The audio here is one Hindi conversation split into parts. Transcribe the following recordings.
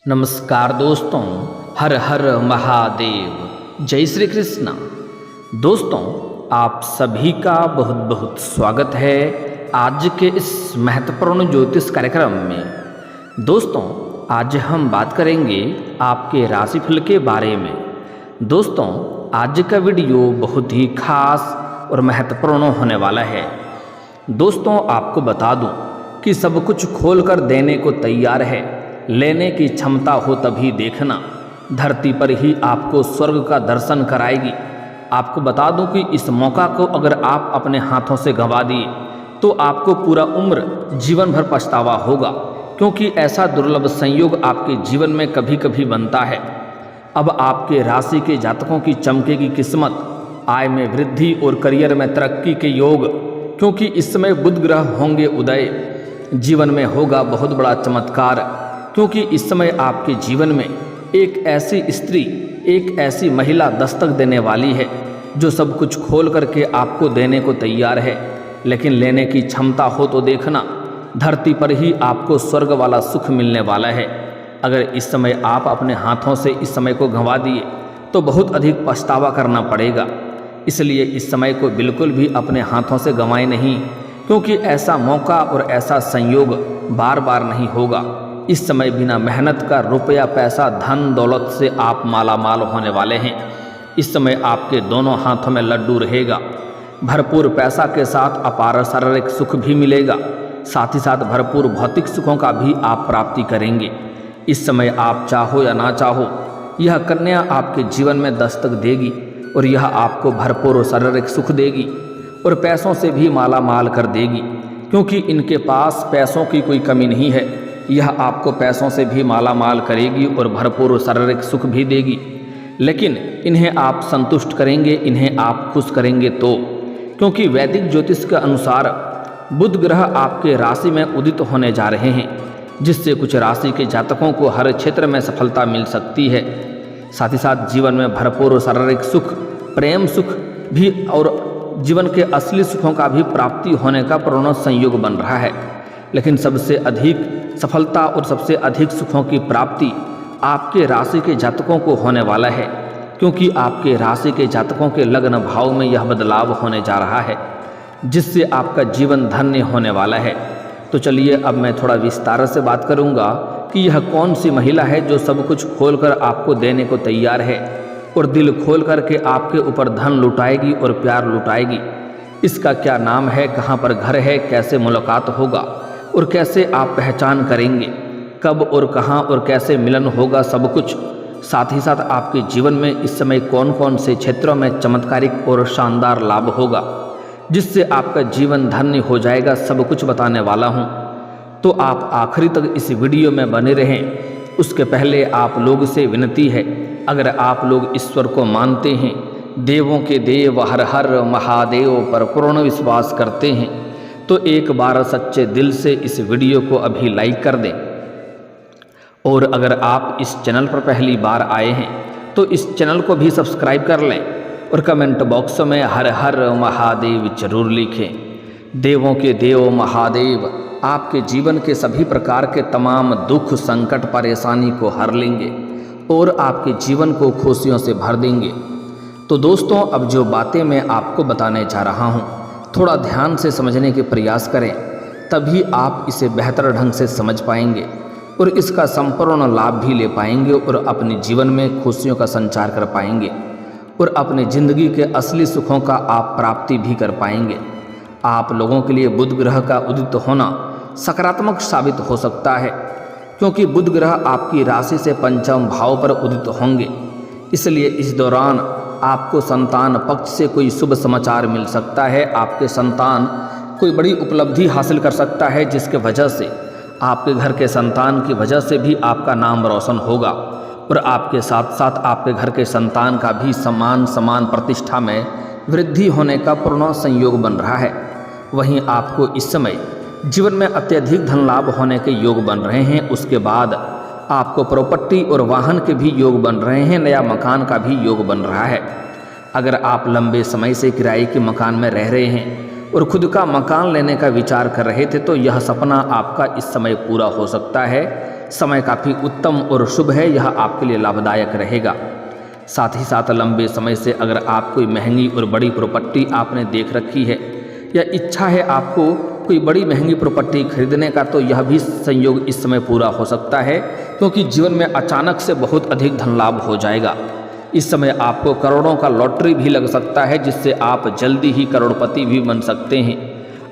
नमस्कार दोस्तों, हर हर महादेव, जय श्री कृष्ण। दोस्तों, आप सभी का बहुत बहुत स्वागत है आज के इस महत्वपूर्ण ज्योतिष कार्यक्रम में। दोस्तों, आज हम बात करेंगे आपके राशिफल के बारे में। दोस्तों, आज का वीडियो बहुत ही खास और महत्वपूर्ण होने वाला है। दोस्तों, आपको बता दूं कि सब कुछ खोल कर देने को तैयार है, लेने की क्षमता हो तभी देखना। धरती पर ही आपको स्वर्ग का दर्शन कराएगी। आपको बता दूं कि इस मौका को अगर आप अपने हाथों से गंवा दिए तो आपको पूरा उम्र जीवन भर पछतावा होगा, क्योंकि ऐसा दुर्लभ संयोग आपके जीवन में कभी कभी बनता है। अब आपके राशि के जातकों की चमकेगी किस्मत, आय में वृद्धि और करियर में तरक्की के योग, क्योंकि इस समय बुध ग्रह होंगे उदय। जीवन में होगा बहुत बड़ा चमत्कार, क्योंकि इस समय आपके जीवन में एक ऐसी स्त्री, एक ऐसी महिला दस्तक देने वाली है जो सब कुछ खोल करके आपको देने को तैयार है, लेकिन लेने की क्षमता हो तो देखना। धरती पर ही आपको स्वर्ग वाला सुख मिलने वाला है। अगर इस समय आप अपने हाथों से इस समय को गंवा दिए तो बहुत अधिक पछतावा करना पड़ेगा। इसलिए इस समय को बिल्कुल भी अपने हाथों से गंवाएं नहीं, क्योंकि ऐसा मौका और ऐसा संयोग बार बार नहीं होगा। इस समय बिना मेहनत का रुपया, पैसा, धन दौलत से आप माला माल होने वाले हैं। इस समय आपके दोनों हाथों में लड्डू रहेगा। भरपूर पैसा के साथ अपार शारीरिक सुख भी मिलेगा, साथ ही साथ भरपूर भौतिक सुखों का भी आप प्राप्ति करेंगे। इस समय आप चाहो या ना चाहो, यह कन्या आपके जीवन में दस्तक देगी और यह आपको भरपूर शारीरिक सुख देगी और पैसों से भी माला माल कर देगी, क्योंकि इनके पास पैसों की कोई कमी नहीं है। यह आपको पैसों से भी माला माल करेगी और भरपूर शारीरिक सुख भी देगी, लेकिन इन्हें आप संतुष्ट करेंगे, इन्हें आप खुश करेंगे तो, क्योंकि वैदिक ज्योतिष के अनुसार बुध ग्रह आपके राशि में उदित होने जा रहे हैं, जिससे कुछ राशि के जातकों को हर क्षेत्र में सफलता मिल सकती है। साथ ही साथ जीवन में भरपूर शारीरिक सुख, प्रेम सुख भी और जीवन के असली सुखों का भी प्राप्ति होने का पूर्ण संयोग बन रहा है। लेकिन सबसे अधिक सफलता और सबसे अधिक सुखों की प्राप्ति आपके राशि के जातकों को होने वाला है, क्योंकि आपके राशि के जातकों के लग्न भाव में यह बदलाव होने जा रहा है, जिससे आपका जीवन धन्य होने वाला है। तो चलिए अब मैं थोड़ा विस्तार से बात करूंगा कि यह कौन सी महिला है जो सब कुछ खोलकर आपको देने को तैयार है और दिल खोल करके आपके ऊपर धन लुटाएगी और प्यार लुटाएगी। इसका क्या नाम है, कहाँ पर घर है, कैसे मुलाकात होगा और कैसे आप पहचान करेंगे, कब और कहाँ और कैसे मिलन होगा, सब कुछ। साथ ही साथ आपके जीवन में इस समय कौन कौन से क्षेत्रों में चमत्कारिक और शानदार लाभ होगा, जिससे आपका जीवन धन्य हो जाएगा, सब कुछ बताने वाला हूँ। तो आप आखिरी तक इस वीडियो में बने रहें। उसके पहले आप लोग से विनती है, अगर आप लोग ईश्वर को मानते हैं, देवों के देव हर हर महादेव पर पूर्ण विश्वास करते हैं, तो एक बार सच्चे दिल से इस वीडियो को अभी लाइक कर दें। और अगर आप इस चैनल पर पहली बार आए हैं तो इस चैनल को भी सब्सक्राइब कर लें और कमेंट बॉक्स में हर हर महादेव जरूर लिखें। देवों के देव महादेव आपके जीवन के सभी प्रकार के तमाम दुख, संकट, परेशानी को हर लेंगे और आपके जीवन को खुशियों से भर देंगे। तो दोस्तों, अब जो बातें मैं आपको बताने जा रहा हूँ, थोड़ा ध्यान से समझने के प्रयास करें, तभी आप इसे बेहतर ढंग से समझ पाएंगे और इसका संपूर्ण लाभ भी ले पाएंगे और अपने जीवन में खुशियों का संचार कर पाएंगे और अपने ज़िंदगी के असली सुखों का आप प्राप्ति भी कर पाएंगे। आप लोगों के लिए बुध ग्रह का उदित होना सकारात्मक साबित हो सकता है, क्योंकि बुध ग्रह आपकी राशि से पंचम भाव पर उदित होंगे। इसलिए इस दौरान आपको संतान पक्ष से कोई शुभ समाचार मिल सकता है। आपके संतान कोई बड़ी उपलब्धि हासिल कर सकता है, जिसके वजह से आपके घर के संतान की वजह से भी आपका नाम रोशन होगा और आपके साथ साथ आपके घर के संतान का भी समान प्रतिष्ठा में वृद्धि होने का पूर्ण संयोग बन रहा है। वहीं आपको इस समय जीवन में अत्यधिक धन लाभ होने के योग बन रहे हैं। उसके बाद आपको प्रॉपर्टी और वाहन के भी योग बन रहे हैं, नया मकान का भी योग बन रहा है। अगर आप लंबे समय से किराए के मकान में रह रहे हैं और खुद का मकान लेने का विचार कर रहे थे, तो यह सपना आपका इस समय पूरा हो सकता है। समय काफ़ी उत्तम और शुभ है, यह आपके लिए लाभदायक रहेगा। साथ ही साथ लंबे समय से अगर आप कोई महंगी और बड़ी प्रॉपर्टी आपने देख रखी है या इच्छा है आपको कोई बड़ी महंगी प्रॉपर्टी खरीदने का, तो यह भी संयोग इस समय पूरा हो सकता है, क्योंकि जीवन में अचानक से बहुत अधिक धन लाभ हो जाएगा। इस समय आपको करोड़ों का लॉटरी भी लग सकता है, जिससे आप जल्दी ही करोड़पति भी बन सकते हैं।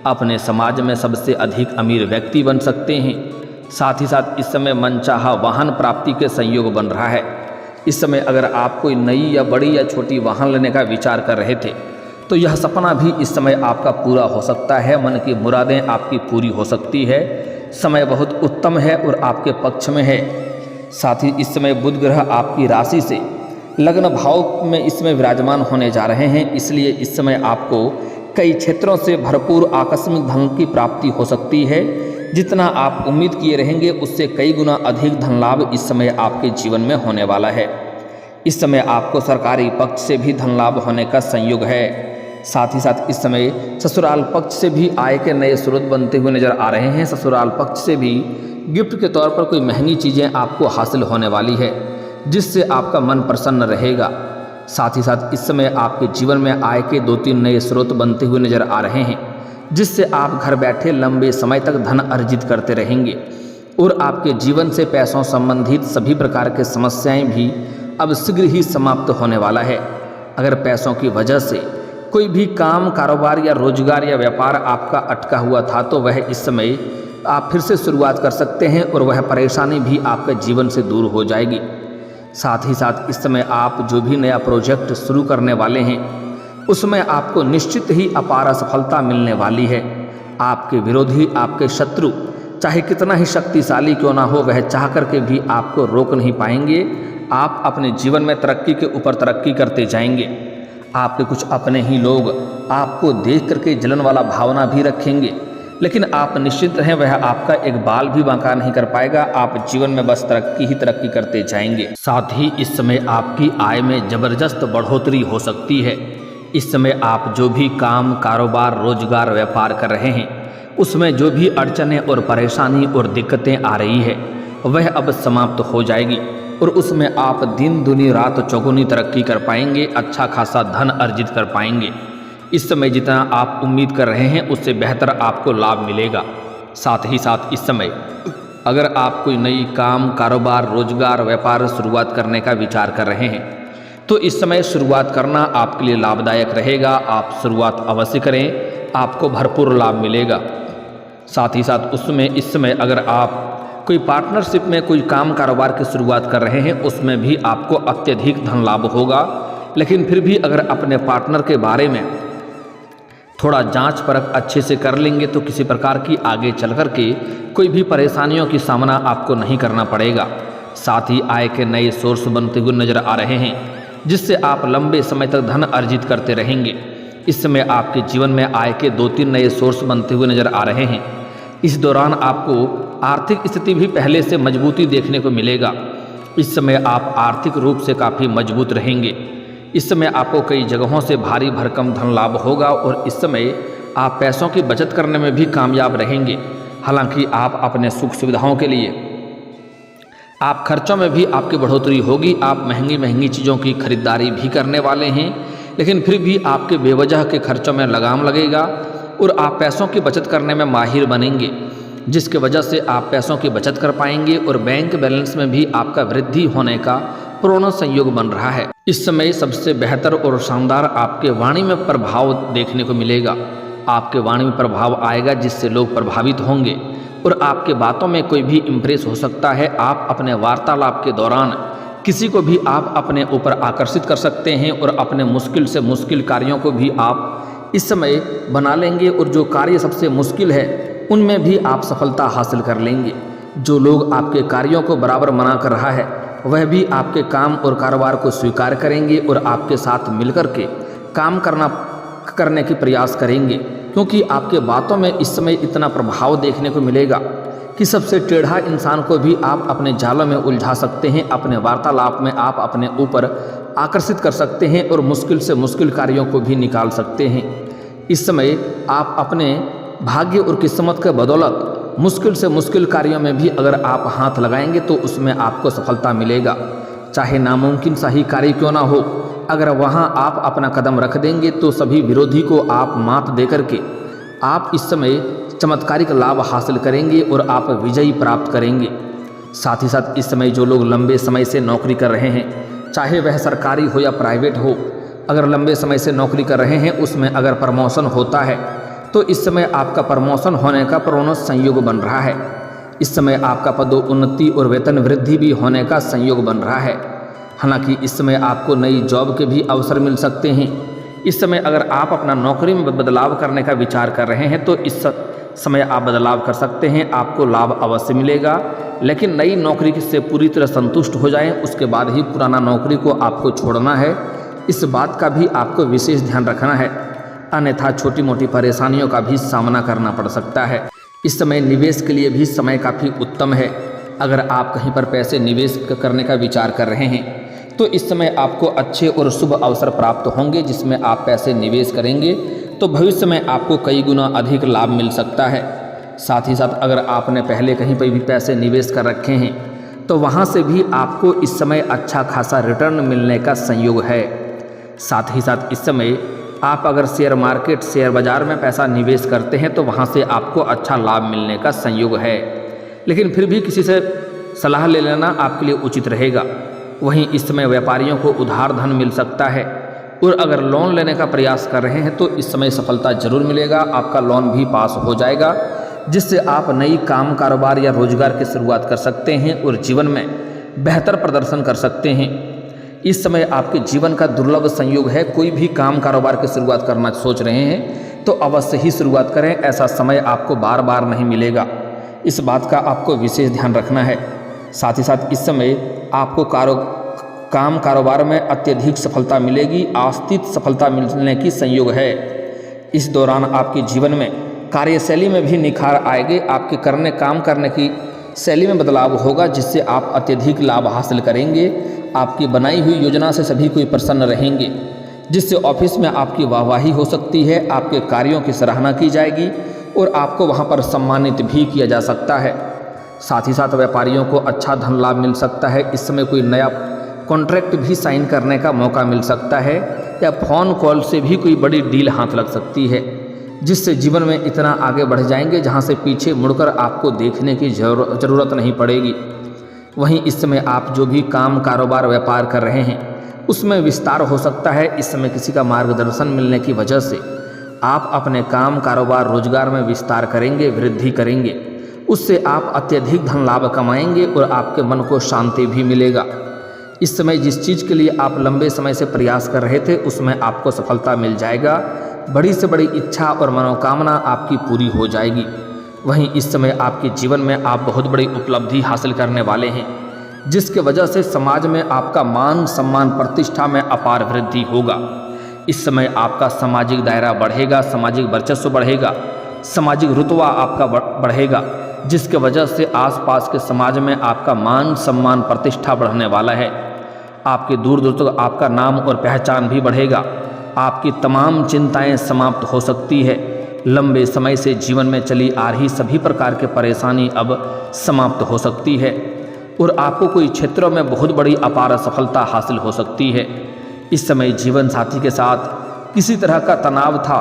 अपने समाज में सबसे अधिक अमीर व्यक्ति बन सकते हैं। साथ ही साथ इस समय मनचाहा वाहन प्राप्ति के संयोग बन रहा है। इस समय अगर आप कोई नई या बड़ी या छोटी वाहन लेने का विचार कर रहे थे, तो यह सपना भी इस समय आपका पूरा हो सकता है। मन की मुरादें आपकी पूरी हो सकती है। समय बहुत उत्तम है और आपके पक्ष में है। साथ ही इस समय बुध ग्रह आपकी राशि से लग्न भाव में इसमें विराजमान होने जा रहे हैं, इसलिए इस समय आपको कई क्षेत्रों से भरपूर आकस्मिक धन की प्राप्ति हो सकती है। जितना आप उम्मीद किए रहेंगे उससे कई गुना अधिक धन लाभ इस समय आपके जीवन में होने वाला है। इस समय आपको सरकारी पक्ष से भी धन लाभ होने का संयोग है। साथ ही साथ इस समय ससुराल पक्ष से भी आय के नए स्रोत बनते हुए नजर आ रहे हैं। ससुराल पक्ष से भी गिफ्ट के तौर पर कोई महंगी चीज़ें आपको हासिल होने वाली है, जिससे आपका मन प्रसन्न रहेगा। साथ ही साथ इस समय आपके जीवन में आय के 2-3 नए स्रोत बनते हुए नजर आ रहे हैं, जिससे आप घर बैठे लंबे समय तक धन अर्जित करते रहेंगे और आपके जीवन से पैसों संबंधित सभी प्रकार के समस्याएं भी अब शीघ्र ही समाप्त होने वाला है। अगर पैसों की वजह से कोई भी काम, कारोबार या रोजगार या व्यापार आपका अटका हुआ था, तो वह इस समय आप फिर से शुरुआत कर सकते हैं और वह परेशानी भी आपके जीवन से दूर हो जाएगी। साथ ही साथ इस समय आप जो भी नया प्रोजेक्ट शुरू करने वाले हैं, उसमें आपको निश्चित ही अपार सफलता मिलने वाली है। आपके विरोधी, आपके शत्रु चाहे कितना ही शक्तिशाली क्यों ना हो, वह चाह करके भी आपको रोक नहीं पाएंगे। आप अपने जीवन में तरक्की के ऊपर तरक्की करते जाएंगे। आपके कुछ अपने ही लोग आपको देख करके जलन वाला भावना भी रखेंगे, लेकिन आप निश्चित रहें, वह आपका एक बाल भी बांका नहीं कर पाएगा। आप जीवन में बस तरक्की ही तरक्की करते जाएंगे। साथ ही इस समय आपकी आय में जबरदस्त बढ़ोतरी हो सकती है। इस समय आप जो भी काम, कारोबार, रोजगार, व्यापार कर रहे हैं, उसमें जो भी अड़चनें और परेशानी और दिक्कतें आ रही है, वह अब समाप्त हो जाएगी और उसमें आप दिन दुनी रात चौगुनी तरक्की कर पाएंगे। अच्छा खासा धन अर्जित कर पाएंगे। इस समय जितना आप उम्मीद कर रहे हैं उससे बेहतर आपको लाभ मिलेगा। साथ ही साथ इस समय अगर आप कोई नई काम, कारोबार, रोजगार, व्यापार शुरुआत करने का विचार कर रहे हैं, तो इस समय शुरुआत करना आपके लिए लाभदायक रहेगा। आप शुरुआत अवश्य करें, आपको भरपूर लाभ मिलेगा। साथ ही साथ उसमें इस समय अगर आप कोई पार्टनरशिप में कोई काम, कारोबार की शुरुआत कर रहे हैं, उसमें भी आपको अत्यधिक धन लाभ होगा। लेकिन फिर भी अगर अपने पार्टनर के बारे में थोड़ा जांच परख अच्छे से कर लेंगे, तो किसी प्रकार की आगे चल कर के कोई भी परेशानियों की सामना आपको नहीं करना पड़ेगा। साथ ही आय के नए सोर्स बनते हुए नजर आ रहे हैं, जिससे आप लंबे समय तक धन अर्जित करते रहेंगे। इस समय आपके जीवन में आय के 2-3 नए सोर्स बनते हुए नजर आ रहे हैं। इस दौरान आपको आर्थिक स्थिति भी पहले से मजबूती देखने को मिलेगा। इस समय आप आर्थिक रूप से काफ़ी मजबूत रहेंगे। इस समय आपको कई जगहों से भारी भरकम धन लाभ होगा और इस समय आप पैसों की बचत करने में भी कामयाब रहेंगे। हालांकि आप अपने सुख सुविधाओं के लिए आप खर्चों में भी आपकी बढ़ोतरी होगी। आप महंगी महंगी चीज़ों की खरीदारी भी करने वाले हैं, लेकिन फिर भी आपके बेवजह के खर्चों में लगाम लगेगा और आप पैसों की बचत करने में माहिर बनेंगे, जिसकी वजह से आप पैसों की बचत कर पाएंगे और बैंक बैलेंस में भी आपका वृद्धि होने का पूर्ण संयोग बन रहा है। इस समय सबसे बेहतर और शानदार आपके वाणी में प्रभाव देखने को मिलेगा। आपके वाणी में प्रभाव आएगा, जिससे लोग प्रभावित होंगे और आपके बातों में कोई भी इम्प्रेस हो सकता है। आप अपने वार्तालाप के दौरान किसी को भी आप अपने ऊपर आकर्षित कर सकते हैं और अपने मुश्किल से मुश्किल कार्यों को भी आप इस समय बना लेंगे और जो कार्य सबसे मुश्किल है उनमें भी आप सफलता हासिल कर लेंगे। जो लोग आपके कार्यों को बराबर मना कर रहा है, वह भी आपके काम और कारोबार को स्वीकार करेंगे और आपके साथ मिलकर के काम करने की प्रयास करेंगे, क्योंकि आपके बातों में इस समय इतना प्रभाव देखने को मिलेगा कि सबसे टेढ़ा इंसान को भी आप अपने जालों में उलझा सकते हैं। अपने वार्तालाप में आप अपने ऊपर आकर्षित कर सकते हैं और मुश्किल से मुश्किल कार्यों को भी निकाल सकते हैं। इस समय आप अपने भाग्य और किस्मत के बदौलत मुश्किल से मुश्किल कार्यों में भी अगर आप हाथ लगाएंगे तो उसमें आपको सफलता मिलेगा। चाहे नामुमकिन सा ही कार्य क्यों ना हो, अगर वहाँ आप अपना कदम रख देंगे तो सभी विरोधी को आप मात दे करके आप इस समय चमत्कारिक लाभ हासिल करेंगे और आप विजयी प्राप्त करेंगे। साथ ही साथ इस समय जो लोग लंबे समय से नौकरी कर रहे हैं, चाहे वह सरकारी हो या प्राइवेट हो, अगर लंबे समय से नौकरी कर रहे हैं उसमें अगर प्रमोशन होता है तो इस समय आपका प्रमोशन होने का पूर्ण संयोग बन रहा है। इस समय आपका पदोन्नति और वेतन वृद्धि भी होने का संयोग बन रहा है। हालांकि इस समय आपको नई जॉब के भी अवसर मिल सकते हैं। इस समय अगर आप अपना नौकरी में बदलाव करने का विचार कर रहे हैं तो इस समय आप बदलाव कर सकते हैं, आपको लाभ अवश्य मिलेगा। लेकिन नई नौकरी से पूरी तरह संतुष्ट हो जाएं, उसके बाद ही पुराना नौकरी को आपको छोड़ना है। इस बात का भी आपको विशेष ध्यान रखना है, अन्यथा छोटी मोटी परेशानियों का भी सामना करना पड़ सकता है। इस समय निवेश के लिए भी समय काफ़ी उत्तम है। अगर आप कहीं पर पैसे निवेश करने का विचार कर रहे हैं तो इस समय आपको अच्छे और शुभ अवसर प्राप्त होंगे, जिसमें आप पैसे निवेश करेंगे तो भविष्य में आपको कई गुना अधिक लाभ मिल सकता है। साथ ही साथ अगर आपने पहले कहीं पर भी पैसे निवेश कर रखे हैं तो वहाँ से भी आपको इस समय अच्छा खासा रिटर्न मिलने का संयोग है। साथ ही साथ इस समय आप अगर शेयर मार्केट, शेयर बाज़ार में पैसा निवेश करते हैं तो वहाँ से आपको अच्छा लाभ मिलने का संयोग है। लेकिन फिर भी किसी से सलाह ले लेना आपके लिए उचित रहेगा। वहीं इस समय व्यापारियों को उधार धन मिल सकता है और अगर लोन लेने का प्रयास कर रहे हैं तो इस समय सफलता जरूर मिलेगा, आपका लोन भी पास हो जाएगा, जिससे आप नई काम, कारोबार या रोजगार की शुरुआत कर सकते हैं और जीवन में बेहतर प्रदर्शन कर सकते हैं। इस समय आपके जीवन का दुर्लभ संयोग है। कोई भी काम, कारोबार की शुरुआत करना सोच रहे हैं तो अवश्य ही शुरुआत करें, ऐसा समय आपको बार बार नहीं मिलेगा। इस बात का आपको विशेष ध्यान रखना है। साथ ही साथ इस समय आपको काम, कारोबार में अत्यधिक सफलता मिलेगी, आस्थिक सफलता मिलने की संयोग है। इस दौरान आपके जीवन में कार्यशैली में भी निखार आएंगे, आपके काम करने की शैली में बदलाव होगा, जिससे आप अत्यधिक लाभ हासिल करेंगे। आपकी बनाई हुई योजना से सभी कोई प्रसन्न रहेंगे, जिससे ऑफिस में आपकी वाहवाही हो सकती है, आपके कार्यों की सराहना की जाएगी और आपको वहां पर सम्मानित भी किया जा सकता है। साथ ही साथ व्यापारियों को अच्छा धन लाभ मिल सकता है। इस समय कोई नया कॉन्ट्रैक्ट भी साइन करने का मौका मिल सकता है या फ़ोन कॉल से भी कोई बड़ी डील हाथ लग सकती है, जिससे जीवन में इतना आगे बढ़ जाएंगे जहां से पीछे मुड़कर आपको देखने की ज़रूरत नहीं पड़ेगी। वहीं इस समय आप जो भी काम, कारोबार, व्यापार कर रहे हैं उसमें विस्तार हो सकता है। इस समय किसी का मार्गदर्शन मिलने की वजह से आप अपने काम, कारोबार, रोजगार में विस्तार करेंगे, वृद्धि करेंगे। उससे आप अत्यधिक धन लाभ कमाएंगे और आपके मन को शांति भी मिलेगा। इस समय जिस चीज़ के लिए आप लंबे समय से प्रयास कर रहे थे उसमें आपको सफलता मिल जाएगा। बड़ी से बड़ी इच्छा और मनोकामना आपकी पूरी हो जाएगी। वहीं इस समय आपके जीवन में आप बहुत बड़ी उपलब्धि हासिल करने वाले हैं, जिसके वजह से समाज में आपका मान, सम्मान, प्रतिष्ठा में अपार वृद्धि होगा। इस समय आपका सामाजिक दायरा बढ़ेगा, सामाजिक वर्चस्व बढ़ेगा, सामाजिक रुतबा आपका बढ़ेगा, जिसके वजह से आसपास के समाज में आपका मान, सम्मान, प्रतिष्ठा बढ़ने वाला है। आपके दूर दूर तक आपका नाम और पहचान भी बढ़ेगा। आपकी तमाम चिंताएं समाप्त हो सकती है। लंबे समय से जीवन में चली आ रही सभी प्रकार के परेशानी अब समाप्त हो सकती है और आपको कोई क्षेत्रों में बहुत बड़ी अपार सफलता हासिल हो सकती है। इस समय जीवन साथी के साथ किसी तरह का तनाव था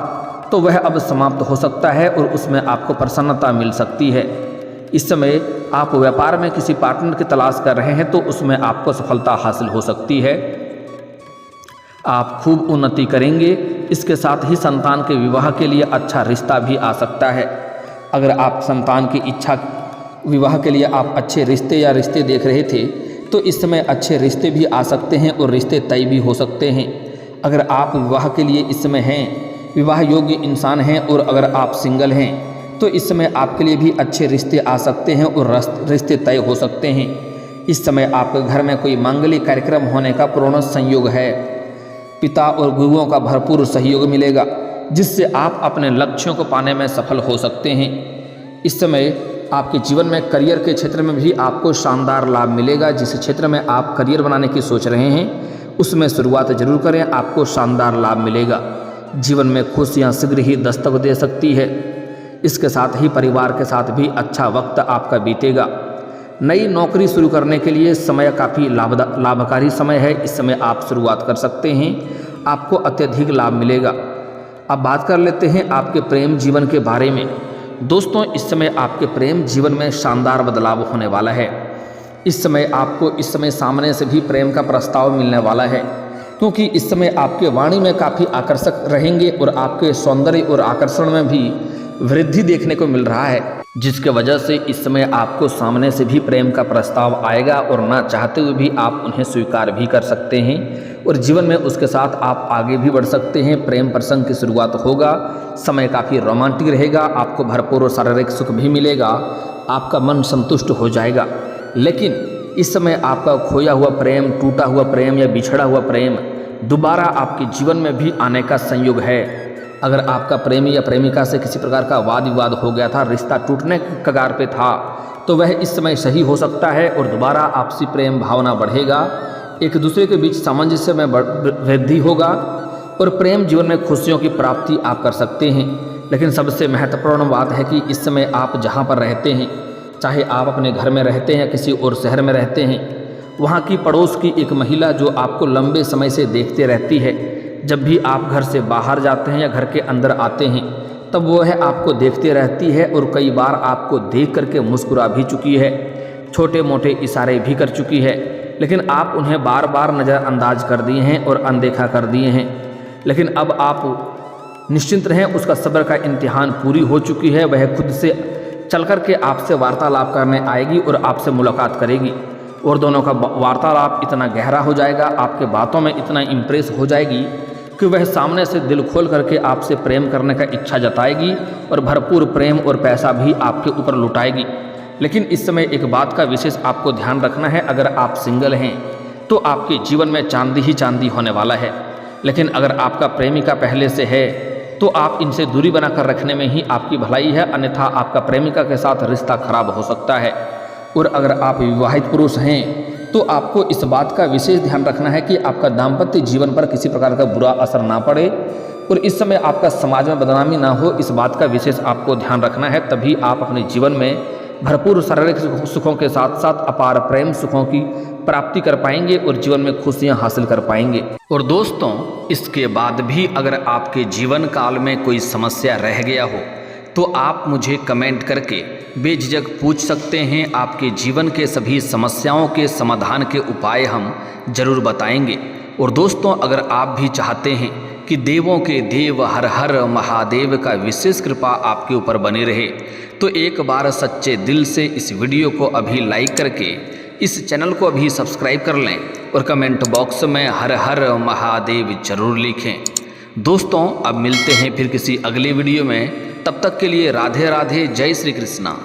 तो वह अब समाप्त हो सकता है और उसमें आपको प्रसन्नता मिल सकती है। इस समय आप व्यापार में किसी पार्टनर की तलाश कर रहे हैं तो उसमें आपको सफलता हासिल हो सकती है। आप खूब उन्नति करेंगे। इसके साथ ही संतान के विवाह के लिए अच्छा रिश्ता भी आ सकता है। अगर आप संतान की इच्छा विवाह के लिए आप अच्छे रिश्ते या रिश्ते देख रहे थे तो इस समय अच्छे रिश्ते भी आ सकते हैं और रिश्ते तय भी हो सकते हैं। अगर आप विवाह के लिए इस समय हैं, विवाह योग्य इंसान हैं और अगर आप सिंगल हैं तो इस समय आपके लिए भी अच्छे रिश्ते आ सकते हैं और रिश्ते तय हो सकते हैं। इस समय आपके घर में कोई मांगलिक कार्यक्रम होने का पूर्ण संयोग है। पिता और गुरुओं का भरपूर सहयोग मिलेगा, जिससे आप अपने लक्ष्यों को पाने में सफल हो सकते हैं। इस समय आपके जीवन में करियर के क्षेत्र में भी आपको शानदार लाभ मिलेगा। जिस क्षेत्र में आप करियर बनाने की सोच रहे हैं उसमें शुरुआत जरूर करें, आपको शानदार लाभ मिलेगा। जीवन में खुशियाँ शीघ्र ही दस्तक दे सकती है। इसके साथ ही परिवार के साथ भी अच्छा वक्त आपका बीतेगा। नई नौकरी शुरू करने के लिए समय काफ़ी लाभकारी समय है। इस समय आप शुरुआत कर सकते हैं, आपको अत्यधिक लाभ मिलेगा। अब बात कर लेते हैं आपके प्रेम जीवन के बारे में। दोस्तों, इस समय आपके प्रेम जीवन में शानदार बदलाव होने वाला है। इस समय आपको सामने से भी प्रेम का प्रस्ताव मिलने वाला है, क्योंकि इस समय आपके वाणी में काफ़ी आकर्षक रहेंगे और आपके सौंदर्य और आकर्षण में भी वृद्धि देखने को मिल रहा है, जिसके वजह से इस समय आपको सामने से भी प्रेम का प्रस्ताव आएगा और ना चाहते हुए भी आप उन्हें स्वीकार भी कर सकते हैं और जीवन में उसके साथ आप आगे भी बढ़ सकते हैं। प्रेम प्रसंग की शुरुआत होगा, समय काफ़ी रोमांटिक रहेगा, आपको भरपूर शारीरिक सुख भी मिलेगा, आपका मन संतुष्ट हो जाएगा। लेकिन इस समय आपका खोया हुआ प्रेम, टूटा हुआ प्रेम या बिछड़ा हुआ प्रेम दोबारा आपके जीवन में भी आने का संयोग है। अगर आपका प्रेमी या प्रेमिका से किसी प्रकार का वाद विवाद हो गया था, रिश्ता टूटने के कगार पे था, तो वह इस समय सही हो सकता है और दोबारा आपसी प्रेम भावना बढ़ेगा, एक दूसरे के बीच सामंजस्य में वृद्धि होगा और प्रेम जीवन में खुशियों की प्राप्ति आप कर सकते हैं। लेकिन सबसे महत्वपूर्ण बात है कि इस समय आप जहाँ पर रहते हैं, चाहे आप अपने घर में रहते हैं, किसी और शहर में रहते हैं, वहाँ की पड़ोस की एक महिला जो आपको लंबे समय से देखते रहती है, जब भी आप घर से बाहर जाते हैं या घर के अंदर आते हैं, तब वह आपको देखते रहती है और कई बार आपको देख करके मुस्कुरा भी चुकी है, छोटे मोटे इशारे भी कर चुकी है, लेकिन आप उन्हें बार बार नज़रअंदाज कर दिए हैं और अनदेखा कर दिए हैं। लेकिन अब आप निश्चिंत रहें, उसका सब्र का इम्तिहान पूरी हो चुकी है। वह खुद से चल कर के आपसे वार्तालाप करने आएगी और आपसे मुलाकात करेगी और दोनों का वार्तालाप इतना गहरा हो जाएगा, आपके बातों में इतना इम्प्रेस हो जाएगी कि वह सामने से दिल खोल करके आपसे प्रेम करने का इच्छा जताएगी और भरपूर प्रेम और पैसा भी आपके ऊपर लुटाएगी। लेकिन इस समय एक बात का विशेष आपको ध्यान रखना है, अगर आप सिंगल हैं तो आपके जीवन में चांदी ही चांदी होने वाला है। लेकिन अगर आपका प्रेमिका पहले से है तो आप इनसे दूरी बनाकर रखने में ही आपकी भलाई है, अन्यथा आपका प्रेमिका के साथ रिश्ता खराब हो सकता है। और अगर आप विवाहित पुरुष हैं तो आपको इस बात का विशेष ध्यान रखना है कि आपका दाम्पत्य जीवन पर किसी प्रकार का बुरा असर ना पड़े और इस समय आपका समाज में बदनामी ना हो, इस बात का विशेष आपको ध्यान रखना है। तभी आप अपने जीवन में भरपूर शारीरिक सुखों के साथ साथ अपार प्रेम सुखों की प्राप्ति कर पाएंगे और जीवन में खुशियां हासिल कर पाएंगे। और दोस्तों, इसके बाद भी अगर आपके जीवन काल में कोई समस्या रह गया हो तो आप मुझे कमेंट करके बेझिझक पूछ सकते हैं। आपके जीवन के सभी समस्याओं के समाधान के उपाय हम जरूर बताएंगे। और दोस्तों, अगर आप भी चाहते हैं कि देवों के देव हर हर महादेव का विशेष कृपा आपके ऊपर बनी रहे, तो एक बार सच्चे दिल से इस वीडियो को अभी लाइक करके इस चैनल को अभी सब्सक्राइब कर लें और कमेंट बॉक्स में हर हर महादेव जरूर लिखें। दोस्तों, अब मिलते हैं फिर किसी अगले वीडियो में, तब तक के लिए राधे राधे, जय श्री कृष्णा।